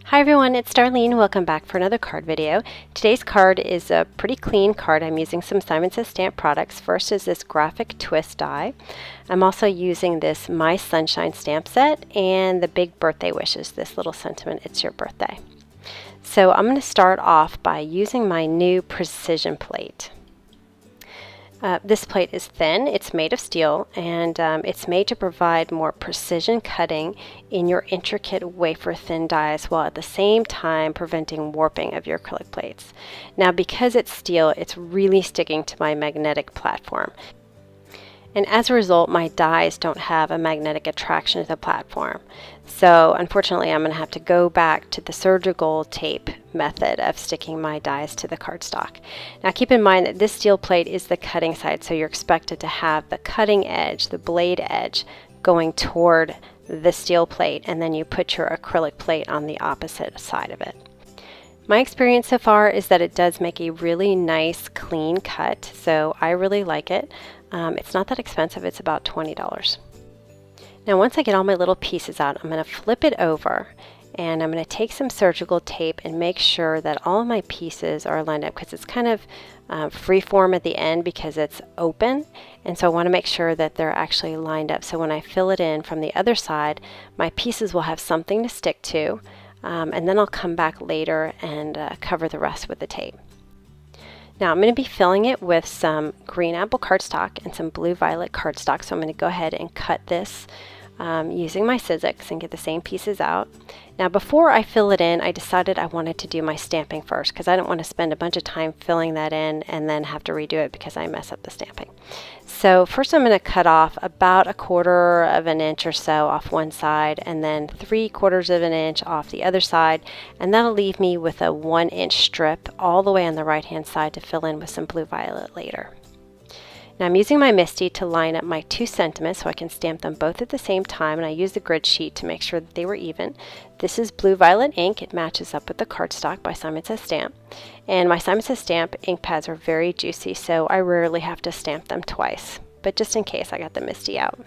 Hi everyone, it's Darlene. Welcome back for another card video. Today's card is a pretty clean card. I'm using some Simon Says Stamp products. First is this graphic twist die. I'm also using this My Sunshine stamp set and the Big Birthday Wishes, this little sentiment, it's your birthday. So I'm going to start off by using my new precision plate. This plate is thin, it's made of steel, and it's made to provide more precision cutting in your intricate wafer thin dies while at the same time preventing warping of your acrylic plates. Now because it's steel, it's really sticking to my magnetic platform. And as a result, my dies don't have a magnetic attraction to the platform. So unfortunately, I'm going to have to go back to the surgical tape method of sticking my dies to the cardstock. Now keep in mind that this steel plate is the cutting side, so you're expected to have the cutting edge, the blade edge, going toward the steel plate, and then you put your acrylic plate on the opposite side of it. My experience so far is that it does make a really nice clean cut, so I really like it. It's not that expensive, it's about $20. Now once I get all my little pieces out, I'm going to flip it over and I'm going to take some surgical tape and make sure that all of my pieces are lined up, because it's kind of free form at the end because it's open, and so I want to make sure that they're actually lined up, so when I fill it in from the other side, my pieces will have something to stick to, and then I'll come back later and cover the rest with the tape. Now I'm going to be filling it with some green apple cardstock and some blue violet cardstock, so I'm going to go ahead and cut this using my Sizzix and get the same pieces out. Now before I fill it in, I decided I wanted to do my stamping first because I don't want to spend a bunch of time filling that in and then have to redo it because I mess up the stamping. So first I'm going to cut off about 1/4 of an inch or so off one side, and then 3/4 of an inch off the other side, and that'll leave me with a 1-inch strip all the way on the right hand side to fill in with some blue violet later. Now I'm using my MISTI to line up my 2 sentiments so I can stamp them both at the same time, and I use the grid sheet to make sure that they were even. This is blue violet ink. It matches up with the cardstock by Simon Says Stamp. And my Simon Says Stamp ink pads are very juicy, so I rarely have to stamp them twice. But just in case, I got the MISTI out.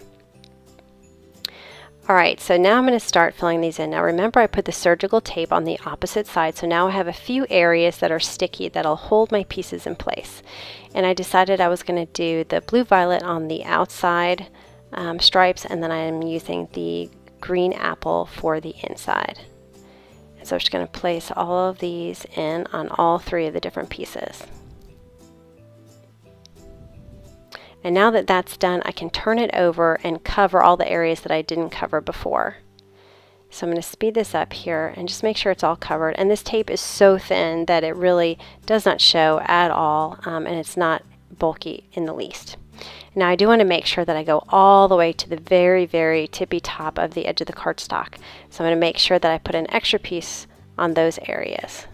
Alright, so now I'm going to start filling these in. Now remember, I put the surgical tape on the opposite side, so now I have a few areas that are sticky that'll hold my pieces in place. And I decided I was going to do the blue violet on the outside stripes, and then I'm using the green apple for the inside. And so I'm just going to place all of these in on all 3 of the different pieces. And now that that's done, I can turn it over and cover all the areas that I didn't cover before. So I'm going to speed this up here and just make sure it's all covered. And this tape is so thin that it really does not show at all, and it's not bulky in the least. Now I do want to make sure that I go all the way to the very, very tippy top of the edge of the cardstock. So I'm going to make sure that I put an extra piece on those areas.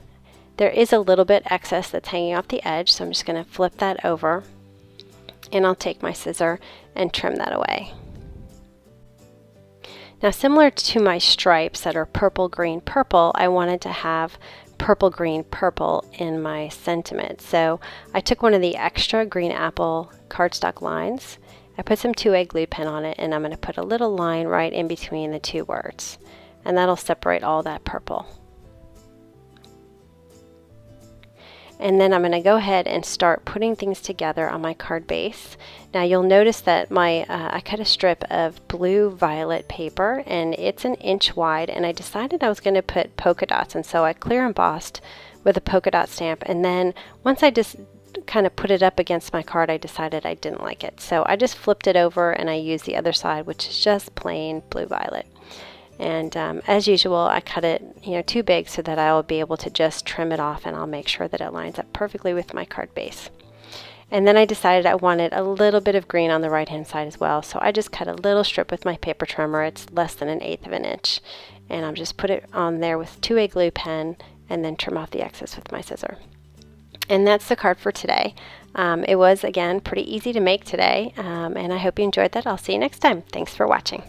There is a little bit excess that's hanging off the edge, so I'm just going to flip that over. And I'll take my scissor and trim that away. Now similar to my stripes that are purple, green, purple, I wanted to have purple, green, purple in my sentiment. So I took one of the extra green apple cardstock lines, I put some 2A glue pen on it, and I'm going to put a little line right in between the 2 words. And that'll separate all that purple. And then I'm going to go ahead and start putting things together on my card base. Now you'll notice that I cut a strip of blue violet paper, and it's 1 inch wide, and I decided I was going to put polka dots, and so I clear embossed with a polka dot stamp, and then once I just kind of put it up against my card, I decided I didn't like it. So I just flipped it over and I used the other side, which is just plain blue violet. And as usual, I cut it too big so that I will be able to just trim it off, and I'll make sure that it lines up perfectly with my card base. And then I decided I wanted a little bit of green on the right hand side as well, so I just cut a little strip with my paper trimmer. It's less than 1/8 of an inch, and I'll just put it on there with 2A glue pen and then trim off the excess with my scissor. And that's the card for today. It was, again, pretty easy to make today, and I hope you enjoyed that. I'll see you next time. Thanks for watching.